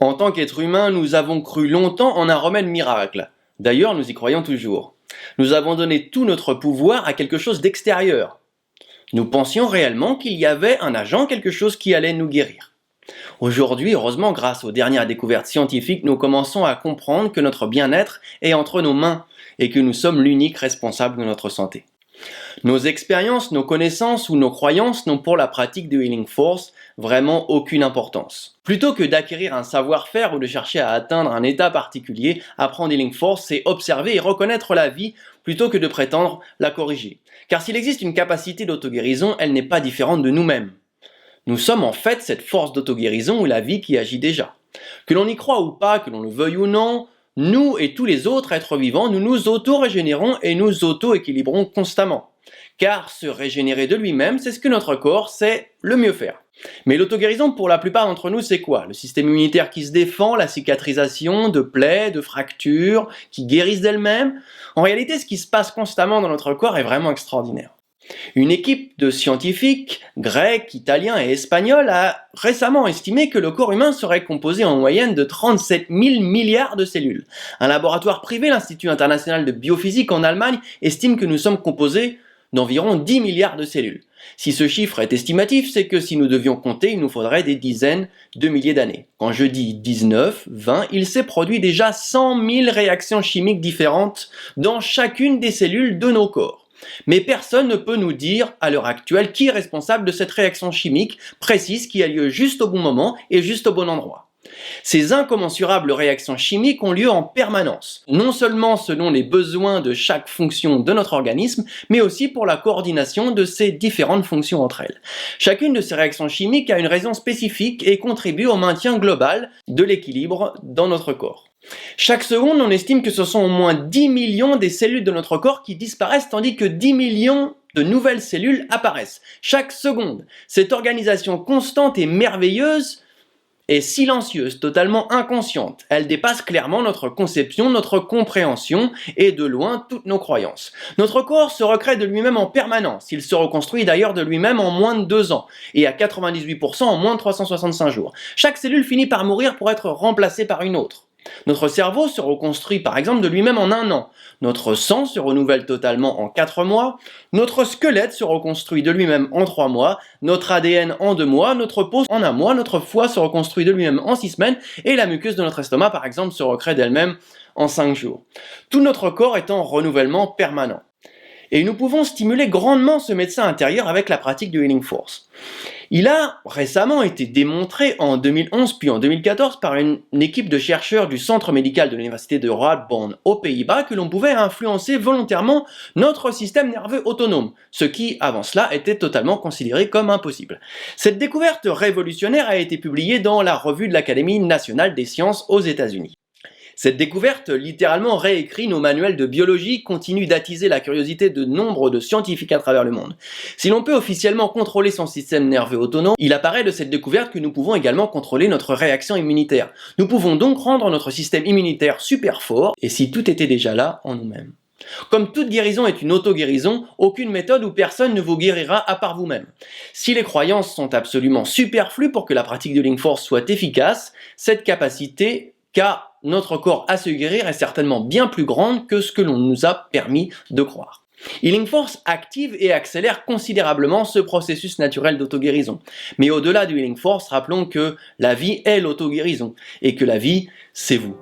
En tant qu'être humain, nous avons cru longtemps en un remède miracle. D'ailleurs, nous y croyons toujours. Nous avons donné tout notre pouvoir à quelque chose d'extérieur. Nous pensions réellement qu'il y avait un agent, quelque chose qui allait nous guérir. Aujourd'hui, heureusement, grâce aux dernières découvertes scientifiques, nous commençons à comprendre que notre bien-être est entre nos mains et que nous sommes l'unique responsable de notre santé. Nos expériences, nos connaissances ou nos croyances n'ont pour la pratique de Healing Force vraiment aucune importance. Plutôt que d'acquérir un savoir-faire ou de chercher à atteindre un état particulier, apprendre Healing Force, c'est observer et reconnaître la vie plutôt que de prétendre la corriger. Car s'il existe une capacité d'auto-guérison, elle n'est pas différente de nous-mêmes. Nous sommes en fait cette force d'auto-guérison ou la vie qui agit déjà. Que l'on y croit ou pas, que l'on le veuille ou non, nous et tous les autres êtres vivants, nous nous auto-régénérons et nous auto-équilibrons constamment. Car se régénérer de lui-même, c'est ce que notre corps sait le mieux faire. Mais l'auto-guérison, pour la plupart d'entre nous, c'est quoi? Le système immunitaire qui se défend, la cicatrisation de plaies, de fractures, qui guérissent d'elles-mêmes? En réalité, ce qui se passe constamment dans notre corps est vraiment extraordinaire. Une équipe de scientifiques grecs, italiens et espagnols a récemment estimé que le corps humain serait composé en moyenne de 37 000 milliards de cellules. Un laboratoire privé, l'Institut international de biophysique en Allemagne, estime que nous sommes composés d'environ 10 milliards de cellules. Si ce chiffre est estimatif, c'est que si nous devions compter, il nous faudrait des dizaines de milliers d'années. Quand je dis 19, 20, il s'est produit déjà 100 000 réactions chimiques différentes dans chacune des cellules de nos corps. Mais personne ne peut nous dire, à l'heure actuelle, qui est responsable de cette réaction chimique précise qui a lieu juste au bon moment et juste au bon endroit. Ces incommensurables réactions chimiques ont lieu en permanence, non seulement selon les besoins de chaque fonction de notre organisme, mais aussi pour la coordination de ces différentes fonctions entre elles. Chacune de ces réactions chimiques a une raison spécifique et contribue au maintien global de l'équilibre dans notre corps. Chaque seconde, on estime que ce sont au moins 10 millions des cellules de notre corps qui disparaissent, tandis que 10 millions de nouvelles cellules apparaissent. Chaque seconde, cette organisation constante et merveilleuse est silencieuse, totalement inconsciente. Elle dépasse clairement notre conception, notre compréhension et de loin toutes nos croyances. Notre corps se recrée de lui-même en permanence. Il se reconstruit d'ailleurs de lui-même en moins de 2 ans et à 98% en moins de 365 jours. Chaque cellule finit par mourir pour être remplacée par une autre. Notre cerveau se reconstruit par exemple de lui-même en 1 an. Notre sang se renouvelle totalement en 4 mois. Notre squelette se reconstruit de lui-même en 3 mois. Notre ADN en 2 mois. Notre peau en 1 mois. Notre foie se reconstruit de lui-même en 6 semaines. Et la muqueuse de notre estomac par exemple se recrée d'elle-même en 5 jours. Tout notre corps est en renouvellement permanent. Et nous pouvons stimuler grandement ce médecin intérieur avec la pratique du Healing Force. Il a récemment été démontré en 2011 puis en 2014 par une équipe de chercheurs du centre médical de l'université de Radboud aux Pays-Bas que l'on pouvait influencer volontairement notre système nerveux autonome, ce qui avant cela était totalement considéré comme impossible. Cette découverte révolutionnaire a été publiée dans la revue de l'Académie nationale des sciences aux États-Unis. Cette découverte littéralement réécrit nos manuels de biologie, continue d'attiser la curiosité de nombre de scientifiques à travers le monde. Si l'on peut officiellement contrôler son système nerveux autonome, il apparaît de cette découverte que nous pouvons également contrôler notre réaction immunitaire. Nous pouvons donc rendre notre système immunitaire super fort, et si tout était déjà là en nous-mêmes. Comme toute guérison est une auto-guérison, aucune méthode ou personne ne vous guérira à part vous-même. Si les croyances sont absolument superflues pour que la pratique de Healing Force soit efficace, cette capacité qu'a notre corps à se guérir est certainement bien plus grande que ce que l'on nous a permis de croire. Healing Force active et accélère considérablement ce processus naturel d'auto-guérison. Mais au-delà du Healing Force, rappelons que la vie est l'auto-guérison et que la vie, c'est vous.